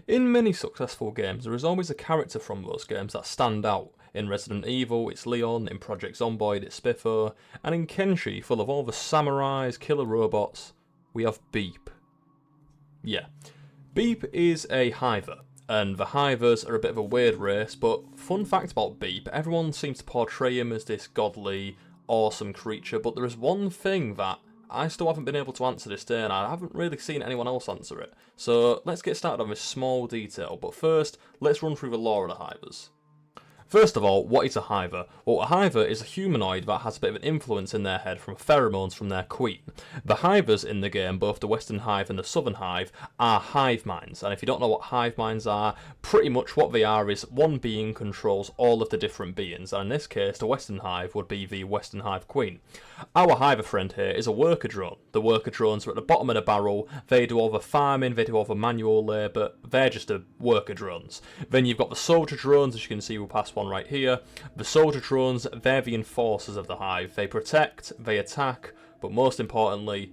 In many successful games, there is always a character from those games that stand out. In Resident Evil, it's Leon, in Project Zomboid, it's Spiffer, and in Kenshi, full of all the samurais, killer robots, we have Beep. Yeah. Beep is a Hiver, and the Hivers are a bit of a weird race, but fun fact about Beep, everyone seems to portray him as this godly, awesome creature, but there is one thing that I still haven't been able to answer this day, and I haven't really seen anyone else answer it. So let's get started on this small detail, but first, let's run through the lore of the Hivers. First of all, what is a Hiver? Well, a Hiver is a humanoid that has a bit of an influence in their head from pheromones from their queen. The Hivers in the game, both the Western Hive and the Southern Hive, are hive minds, and if you don't know what hive minds are, pretty much what they are is one being controls all of the different beings, and in this case, the Western Hive would be the Western Hive queen. Our Hiver friend here is a worker drone. The worker drones are at the bottom of the barrel, they do all the farming, they do all the manual labour, they're just the worker drones. Then you've got the soldier drones, as you can see we'll pass one right here. The soldier drones, they're the enforcers of the hive. They protect, they attack, but most importantly,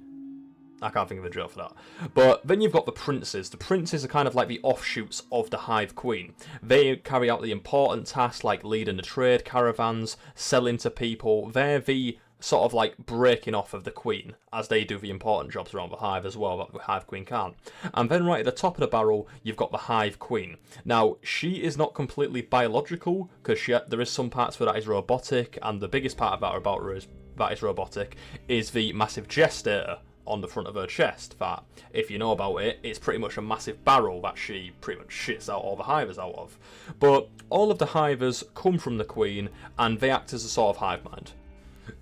I can't think of a joke for that. But then you've got the princes. The princes are kind of like the offshoots of the hive queen. They carry out the important tasks like leading the trade caravans, selling to people. They're the sort of like breaking off of the queen, as they do the important jobs around the hive as well that the hive queen can't. And then right at the top of the barrel, you've got the hive queen. Now, she is not completely biological, because there is some parts where that is robotic, and the biggest part about her that is robotic is the massive gestator on the front of her chest, that, if you know about it, it's pretty much a massive barrel that she pretty much shits out all the hivers out of. But all of the hivers come from the queen, and they act as a sort of hive mind.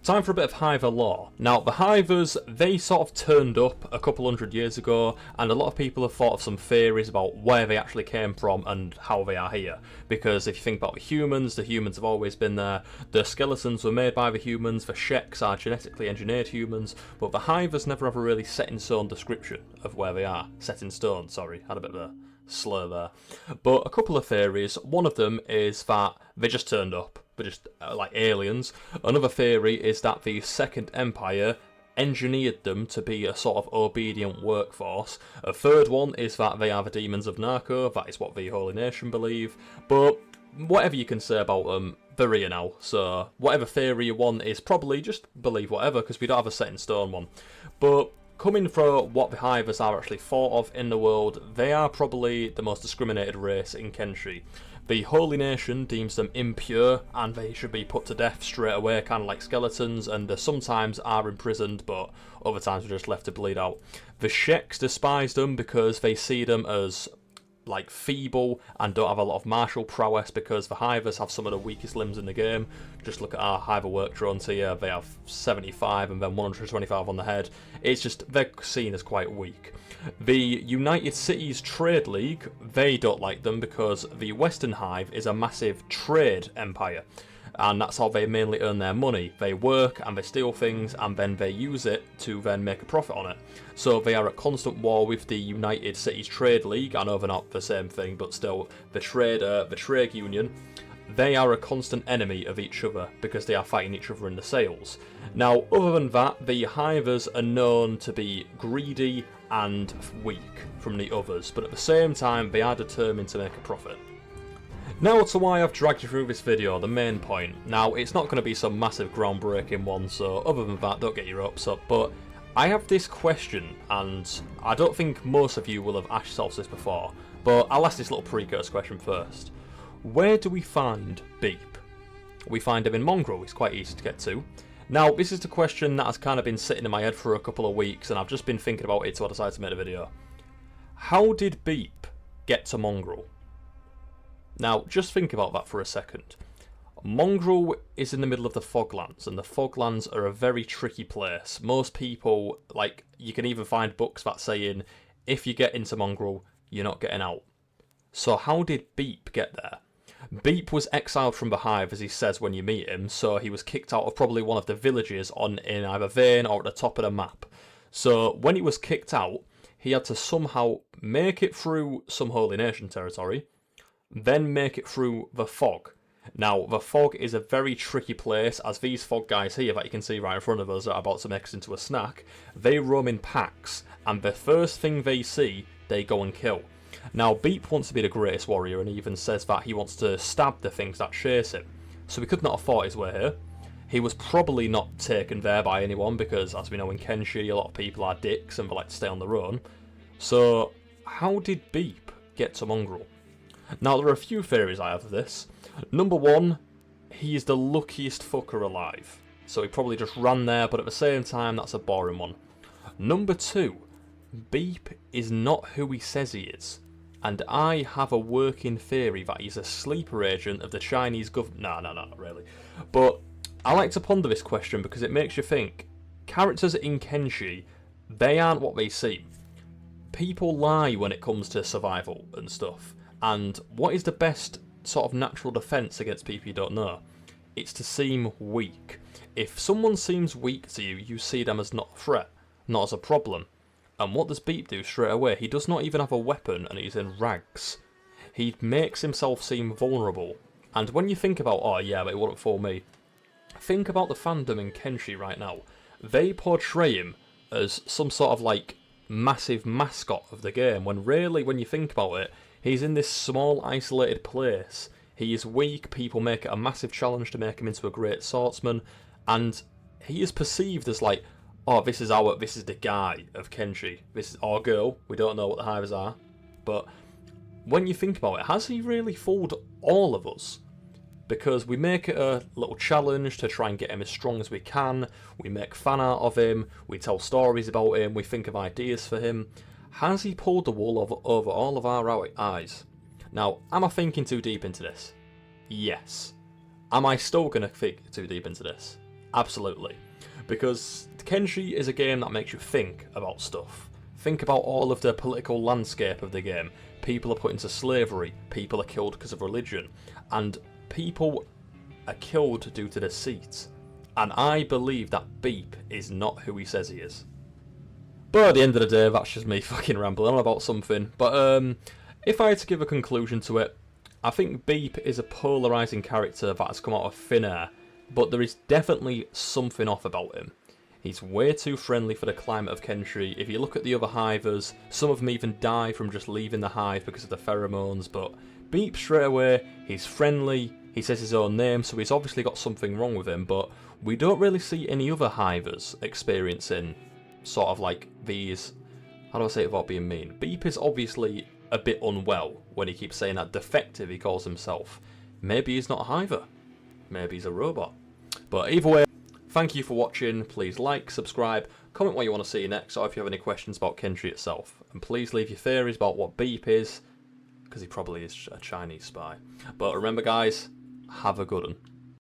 Time for a bit of Hiver lore. Now, the Hivers, they sort of turned up a couple hundred years ago, and a lot of people have thought of some theories about where they actually came from and how they are here. Because if you think about the humans have always been there. The skeletons were made by the humans, the Sheks are genetically engineered humans, but the Hivers never have a really set-in-stone description of where they are. Set in stone, sorry, had a bit of a slur there. But a couple of theories. One of them is that they just turned up. They're just like aliens. Another theory is that the Second Empire engineered them to be a sort of obedient workforce. A third one is that they are the demons of Narco. That is what the Holy Nation believe. But whatever you can say about them, they're here now. So whatever theory you want is probably just believe whatever, because we don't have a set in stone one. But coming from what the Hivers are actually thought of in the world, they are probably the most discriminated race in Kenshi. The Holy Nation deems them impure, and they should be put to death straight away, kind of like skeletons, and they sometimes are imprisoned, but other times are just left to bleed out. The Sheks despise them because they see them as like feeble and don't have a lot of martial prowess, because the Hivers have some of the weakest limbs in the game. Just look at our Hiver work drones here, they have 75 and then 125 on the head. It's just, they're seen as quite weak. The United Cities Trade League, they don't like them because the Western Hive is a massive trade empire, and that's how they mainly earn their money. They work and they steal things, and then they use it to then make a profit on it. So they are at constant war with the United Cities Trade League. I know they're not the same thing, but still, the trade union, they are a constant enemy of each other because they are fighting each other in the sales. Now, other than that, the Hivers are known to be greedy and weak from the others, but at the same time, they are determined to make a profit. Now to why I've dragged you through this video, the main point. Now, it's not going to be some massive groundbreaking one, so other than that, don't get your hopes up, but I have this question, and I don't think most of you will have asked yourselves this before, but I'll ask this little precursor question first. Where do we find Beep? We find him in Mongrel, he's quite easy to get to. Now, this is the question that has kind of been sitting in my head for a couple of weeks, and I've just been thinking about it, so I decided to make a video. How did Beep get to Mongrel? Now, just think about that for a second. Mongrel is in the middle of the Foglands, and the Foglands are a very tricky place. Most people, like, you can even find books that saying, if you get into Mongrel, you're not getting out. So how did Beep get there? Beep was exiled from the Hive, as he says when you meet him, so he was kicked out of probably one of the villages in either Vane or at the top of the map. So when he was kicked out, he had to somehow make it through some Holy Nation territory, then make it through the fog. Now, the fog is a very tricky place, as these fog guys here that you can see right in front of us are about to make us into a snack. They roam in packs, and the first thing they see, they go and kill. Now, Beep wants to be the greatest warrior and even says that he wants to stab the things that chase him. So he could not have fought his way here. He was probably not taken there by anyone because, as we know in Kenshi, a lot of people are dicks and they like to stay on their own. So, how did Beep get to Mongrel? Now, there are a few theories I have of this. Number one, he is the luckiest fucker alive. So he probably just ran there, but at the same time, that's a boring one. Number two, Beep is not who he says he is. And I have a working theory that he's a sleeper agent of the Chinese government. No, not really. But I like to ponder this question because it makes you think. Characters in Kenshi, they aren't what they seem. People lie when it comes to survival and stuff. And what is the best sort of natural defense against people you don't know? It's to seem weak. If someone seems weak to you, you see them as not a threat, not as a problem. And what does Beep do straight away? He does not even have a weapon and he's in rags. He makes himself seem vulnerable. And when you think about, oh yeah, but it wouldn't fool me. Think about the fandom in Kenshi right now. They portray him as some sort of like massive mascot of the game, when really, when you think about it, he's in this small isolated place. He is weak, people make it a massive challenge to make him into a great swordsman, and he is perceived as like, oh, this is the guy of Kenshi. This is our girl. We don't know what the Hivers are. But when you think about it, has he really fooled all of us? Because we make it a little challenge to try and get him as strong as we can. We make fan art of him. We tell stories about him. We think of ideas for him. Has he pulled the wool over all of our eyes? Now, am I thinking too deep into this? Yes. Am I still going to think too deep into this? Absolutely. Because Kenshi is a game that makes you think about stuff. Think about all of the political landscape of the game. People are put into slavery. People are killed because of religion. And people are killed due to deceit. And I believe that Beep is not who he says he is. But at the end of the day, that's just me fucking rambling on about something. But if I had to give a conclusion to it, I think Beep is a polarising character that has come out of thin air. But there is definitely something off about him. He's way too friendly for the climate of Kenshi. If you look at the other Hivers, some of them even die from just leaving the hive because of the pheromones. But Beep straight away, he's friendly, he says his own name, so he's obviously got something wrong with him. But we don't really see any other Hivers experiencing sort of like these, how do I say it without being mean? Beep is obviously a bit unwell when he keeps saying that defective he calls himself. Maybe he's not a Hiver. Maybe he's a robot. But either way, thank you for watching. Please like, subscribe, comment what you want to see next, or if you have any questions about Kenshi itself. And please leave your theories about what Beep is, because he probably is a Chinese spy. But remember guys, have a good one.